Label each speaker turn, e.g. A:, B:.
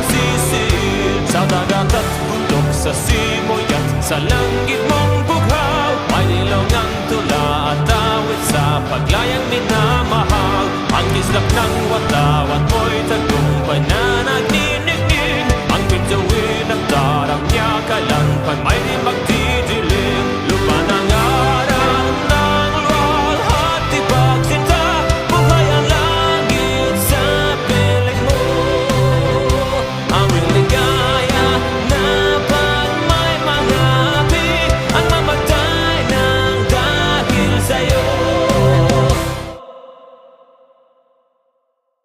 A: masisid. Sa dagat at bundok, sa simoy at sa langit mong bughaw, may nilaw ng tula at awit sa paglayang minamahal. Ang kislap ng wakas